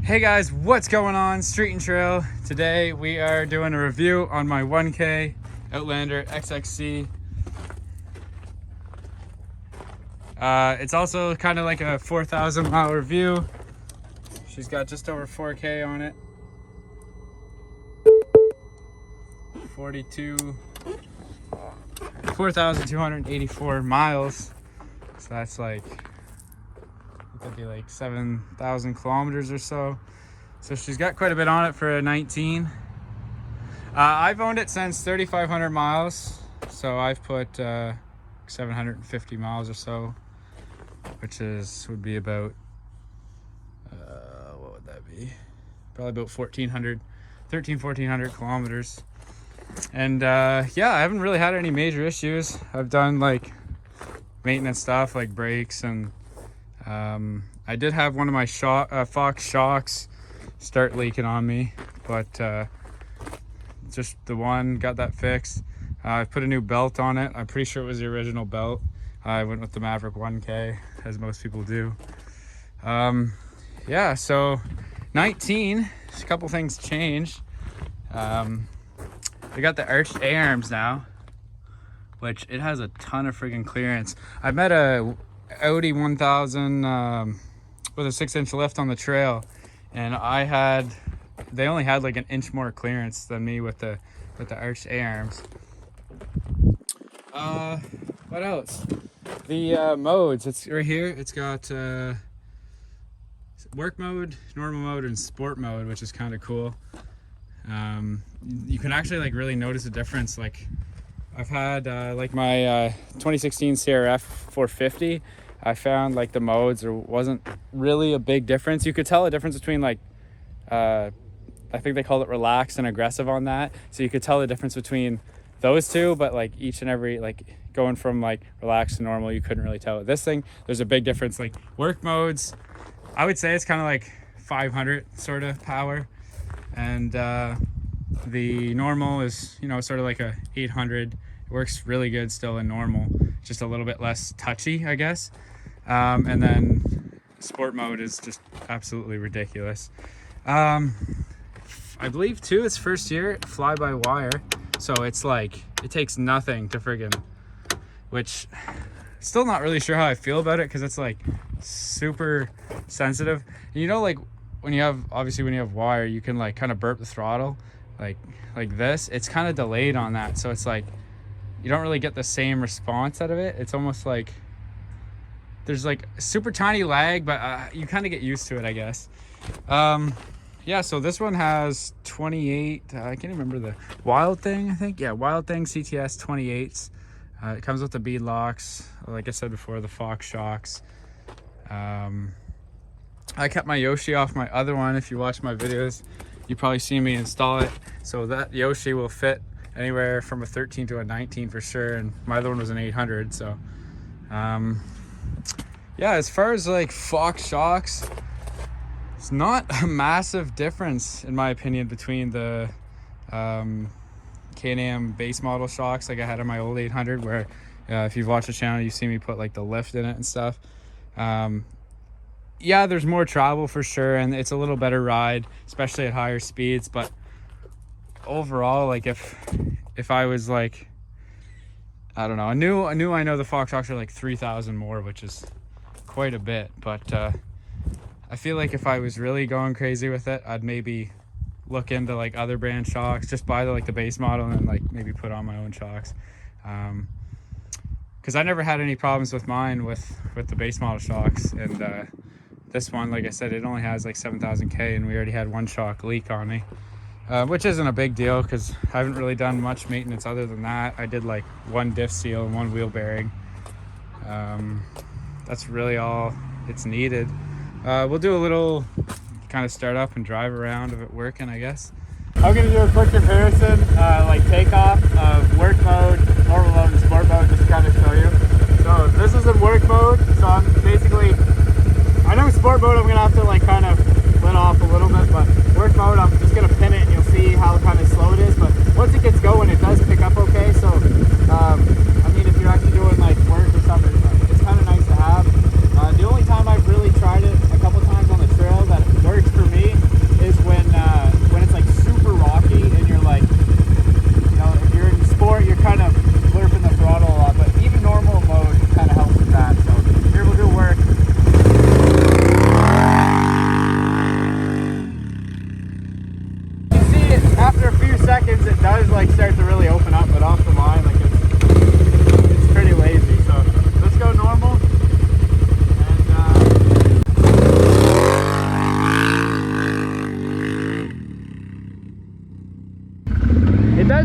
Hey guys, what's going on? Street and Trail. Today we are doing a review on my 1K Outlander XXC. It's also kind of like a 4,000 mile review. She's got just over 4K on it. 4,284 miles. So that's like, it'd be like 7,000 kilometers or so. So she's got quite a bit on it for a 19. I've owned it since 3,500 miles. So I've put 750 miles or so, which would be about, what would that be? Probably about 1,400 kilometers. And yeah, I haven't really had any major issues. I've done like maintenance stuff like brakes, and I did have one of my Fox shocks start leaking on me, but just the one, got that fixed. I put a new belt on it. I'm pretty sure it was the original belt. I went with the Maverick 1K, as most people do. Yeah, so 19, a couple things changed. We got the arched A-arms now, which it has a ton of friggin' clearance. I met a Audi 1000 with a 6-inch lift on the trail, and they only had like an inch more clearance than me with the arched A-arms. What else? The modes, it's right here. It's got work mode, normal mode, and sport mode, which is kind of cool. You can actually like really notice a difference. Like I've had like my 2016 CRF 450. I found like the modes, there wasn't really a big difference. You could tell a difference between like I think they call it relaxed and aggressive on that. So you could tell the difference between those two, but like each and every, like going from like relaxed to normal, you couldn't really tell. With this thing, there's a big difference. Like work modes, I would say it's kind of like 500 sort of power, and the normal is, you know, sort of like a 800. It works really good still in normal, just a little bit less touchy, I guess. And then sport mode is just absolutely ridiculous. I believe too, it's first year fly-by-wire, so it's like it takes nothing to friggin', which still not really sure how I feel about it, because it's like super sensitive. And you know, like when you have wire, you can like kind of burp the throttle like this. It's kind of delayed on that, so it's like you don't really get the same response out of it. It's almost like there's like a super tiny lag, but you kind of get used to it, I guess. Yeah, so this one has 28, I can't remember the Wild Thing, I think. Yeah, Wild Thing CTS 28s. It comes with the bead locks, like I said before, the Fox shocks. I kept my Yoshi off my other one. If you watch my videos, you probably see me install it. So that Yoshi will fit anywhere from a 13 to a 19 for sure, and my other one was an 800. So yeah, as far as like Fox shocks, it's not a massive difference in my opinion between the K&M base model shocks like I had on my old 800, where if you've watched the channel, you see me put like the lift in it and stuff. Yeah, there's more travel for sure, and it's a little better ride, especially at higher speeds. But overall, like if I was like, I don't know, I know the Fox shocks are like 3,000 more, which is quite a bit. But I feel like if I was really going crazy with it, I'd maybe look into like other brand shocks, just buy the base model, and then like maybe put on my own shocks. Because I never had any problems with mine with the base model shocks, and this one, like I said, it only has like 7,000 K, and we already had one shock leak on me, which isn't a big deal because I haven't really done much maintenance other than that. I did like one diff seal and one wheel bearing. That's really all it's needed. We'll do a little kind of start up and drive around of it working, I guess. I'm going to do a quick comparison, like takeoff of work mode, normal mode, and sport mode, just to kind of show you. So this is in work mode, so I'm basically, I know sport mode I'm going to have to like kind of let off a little bit, but work mode I'm just going to pin it and you'll see how kind of slow it is. But once it gets going, it does pick up okay. So I mean, if you're actually doing like work or something, it's kind of nice to have. The only time I've really tried it a couple times on the trail that it works for me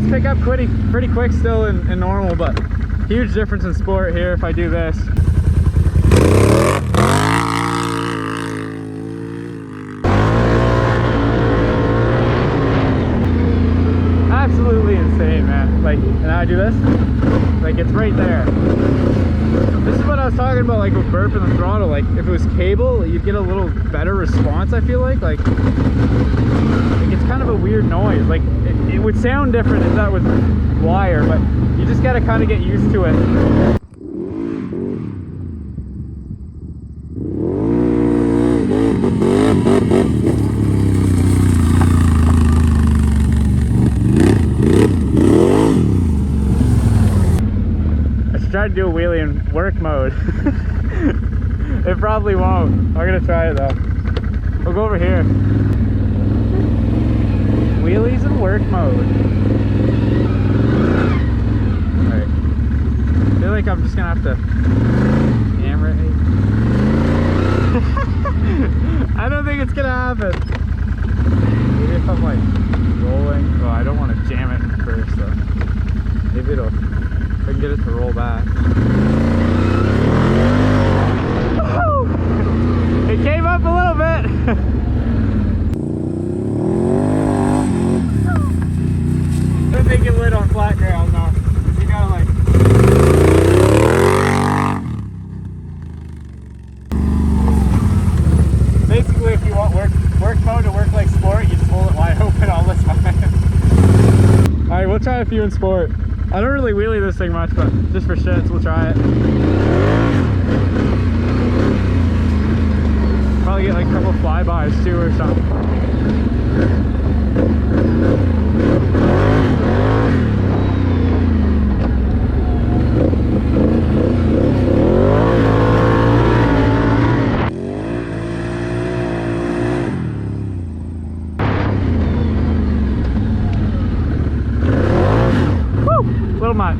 does pick up pretty quick still in normal, but huge difference in sport here if I do this. Absolutely insane, man. Like, and now I do this, like it's right there. This is what I was talking about, like with burping the throttle. Like if it was cable, you'd get a little better response, I feel like it's kind of a weird noise. Like it would sound different if that was wire, but you just gotta kind of get used to it. Try to do a wheelie in work mode. It probably won't. I'm gonna try it though. We'll go over here. Wheelies in work mode. Alright. I feel like I'm just gonna have to hammer it. I don't think it's gonna happen. Maybe if I'm like rolling. Well, I don't want to jam it first though. Maybe it'll, if I can get it to roll back. It came up a little bit. I don't think it lit on flat ground though. You gotta like. Basically, if you want work mode to work like sport, you just hold it wide open all the time. Alright, we'll try a few in sport. I don't really wheelie this thing much, but just for shits, we'll try it. Probably get like a couple flybys too or something. Little much.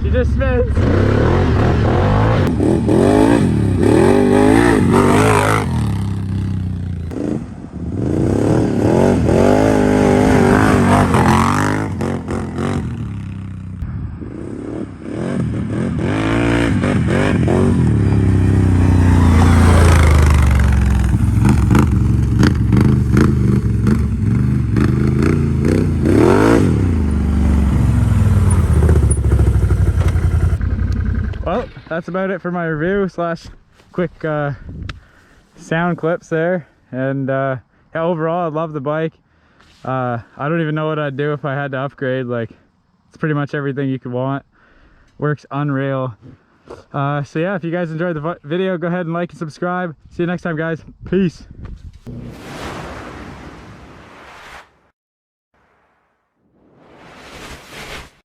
She just spins. Well, that's about it for my review slash quick sound clips there. And yeah, overall I love the bike. I don't even know what I'd do if I had to upgrade. Like, it's pretty much everything you could want. Works unreal. So yeah, if you guys enjoyed the video, go ahead and like and subscribe. See you next time, guys. Peace.